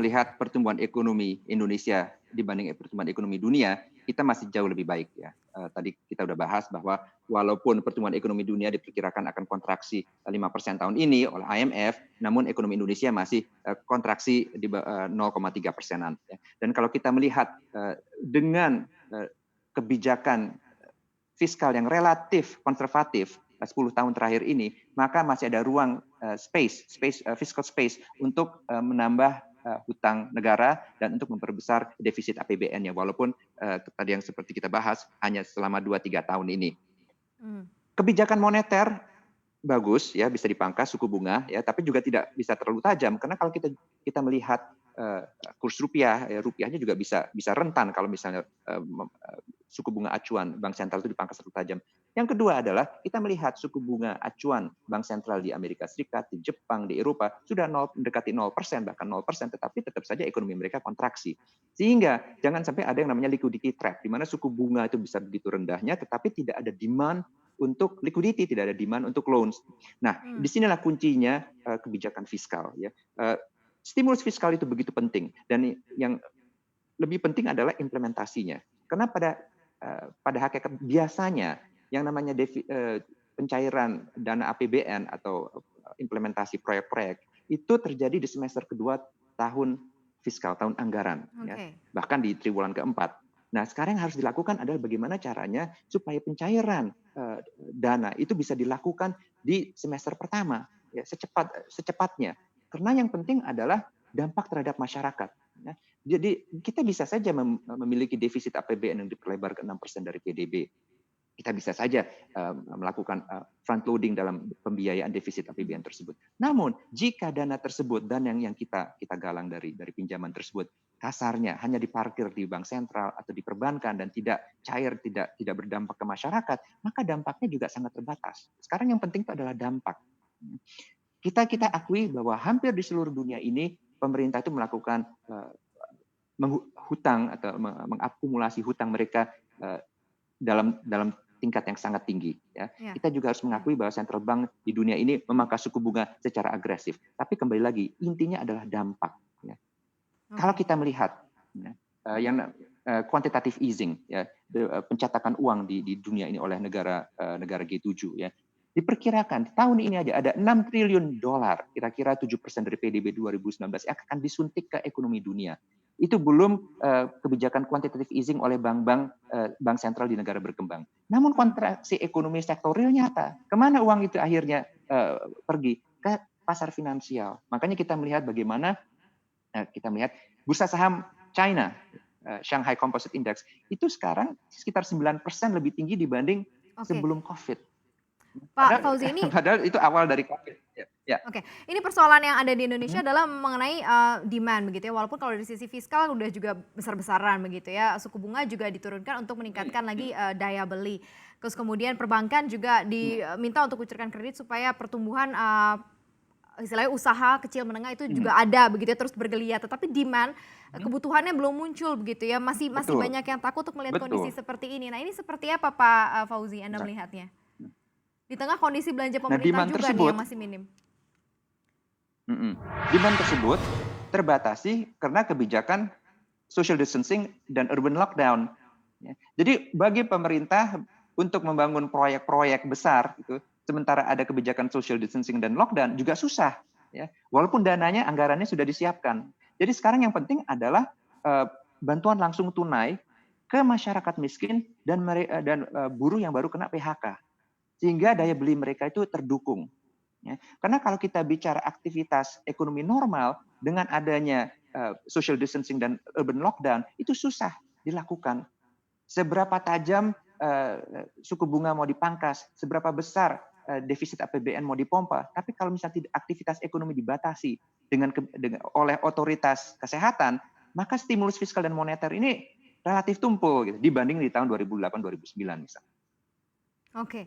melihat pertumbuhan ekonomi Indonesia dibanding pertumbuhan ekonomi dunia, kita masih jauh lebih baik ya. Tadi kita udah bahas bahwa walaupun pertumbuhan ekonomi dunia diperkirakan akan kontraksi 5% tahun ini oleh IMF, namun ekonomi Indonesia masih kontraksi di 0,3%-an. Ya. Dan kalau kita melihat dengan kebijakan fiskal yang relatif konservatif 10 tahun terakhir ini, maka masih ada ruang fiscal space untuk menambah hutang negara dan untuk memperbesar defisit APBN-nya, walaupun tadi yang seperti kita bahas hanya selama 2-3 tahun ini. Kebijakan moneter bagus ya, bisa dipangkas suku bunga ya, tapi juga tidak bisa terlalu tajam karena kalau kita melihat kurs rupiah, rupiahnya juga bisa rentan kalau misalnya suku bunga acuan bank sentral itu dipangkas terlalu tajam. Yang kedua adalah kita melihat suku bunga acuan bank sentral di Amerika Serikat, di Jepang, di Eropa sudah mendekati 0%, bahkan 0%, tetapi tetap saja ekonomi mereka kontraksi. Sehingga jangan sampai ada yang namanya liquidity trap, di mana suku bunga itu bisa begitu rendahnya, tetapi tidak ada demand untuk liquidity, tidak ada demand untuk loans. Nah, disinilah kuncinya kebijakan fiskal. Ya. Stimulus fiskal itu begitu penting, dan yang lebih penting adalah implementasinya. Karena pada hakikat biasanya yang namanya pencairan dana APBN atau implementasi proyek-proyek itu terjadi di semester kedua tahun fiskal, tahun anggaran, ya, bahkan di triwulan keempat. Nah, sekarang yang harus dilakukan adalah bagaimana caranya supaya pencairan dana itu bisa dilakukan di semester pertama, ya, secepatnya. Karena yang penting adalah dampak terhadap masyarakat. Ya. Jadi kita bisa saja memiliki defisit APBN yang diperlebar ke 6% dari PDB. Kita bisa saja melakukan front loading dalam pembiayaan defisit APBN tersebut. Namun jika dana tersebut dan yang kita galang dari pinjaman tersebut kasarnya hanya diparkir di bank sentral atau di perbankan dan tidak cair, tidak berdampak ke masyarakat, maka dampaknya juga sangat terbatas. Sekarang yang penting itu adalah dampak. Kita akui bahwa hampir di seluruh dunia ini pemerintah itu melakukan hutang atau mengakumulasi hutang mereka dalam tingkat yang sangat tinggi. Ya. Kita juga harus mengakui bahwa central bank di dunia ini memangkas suku bunga secara agresif. Tapi kembali lagi, intinya adalah dampak. Ya. Kalau kita melihat yang quantitative easing, ya, pencatakan uang di dunia ini oleh negara G7, ya, diperkirakan tahun ini aja ada 6 triliun dolar, kira-kira 7% dari PDB 2019 yang akan disuntik ke ekonomi dunia. Itu belum kebijakan quantitative easing oleh bank sentral di negara berkembang. Namun kontraksi ekonomi sektorial nyata. Kemana uang itu akhirnya pergi? Ke pasar finansial. Makanya kita melihat bagaimana bursa saham China, Shanghai Composite Index, itu sekarang sekitar 9% lebih tinggi dibanding sebelum COVID. Pak Fauzi, ini padahal itu awal dari COVID. Ya. Oke, ini persoalan yang ada di Indonesia adalah mengenai demand begitu ya. Walaupun kalau dari sisi fiskal udah juga besar-besaran begitu ya. Suku bunga juga diturunkan untuk meningkatkan lagi daya beli. Terus kemudian perbankan juga diminta untuk kucurkan kredit supaya pertumbuhan istilahnya usaha kecil menengah itu juga ada begitu ya, terus bergeliat. Tetapi demand kebutuhannya belum muncul begitu ya. Masih banyak yang takut untuk melihat kondisi seperti ini. Nah, ini seperti apa Pak Fauzi Anda melihatnya? Di tengah kondisi belanja pemerintah juga nih yang masih minim. Demand tersebut terbatasi karena kebijakan social distancing dan urban lockdown. Jadi bagi pemerintah untuk membangun proyek-proyek besar, gitu, sementara ada kebijakan social distancing dan lockdown juga susah. Ya. Walaupun dananya, anggarannya sudah disiapkan. Jadi sekarang yang penting adalah bantuan langsung tunai ke masyarakat miskin dan buruh yang baru kena PHK. Sehingga daya beli mereka itu terdukung. Ya. Karena kalau kita bicara aktivitas ekonomi normal dengan adanya social distancing dan urban lockdown itu susah dilakukan. Seberapa tajam suku bunga mau dipangkas, seberapa besar defisit APBN mau dipompa, tapi kalau misalnya aktivitas ekonomi dibatasi oleh otoritas kesehatan, maka stimulus fiskal dan moneter ini relatif tumpul gitu, dibanding di tahun 2008-2009 misalnya. Oke.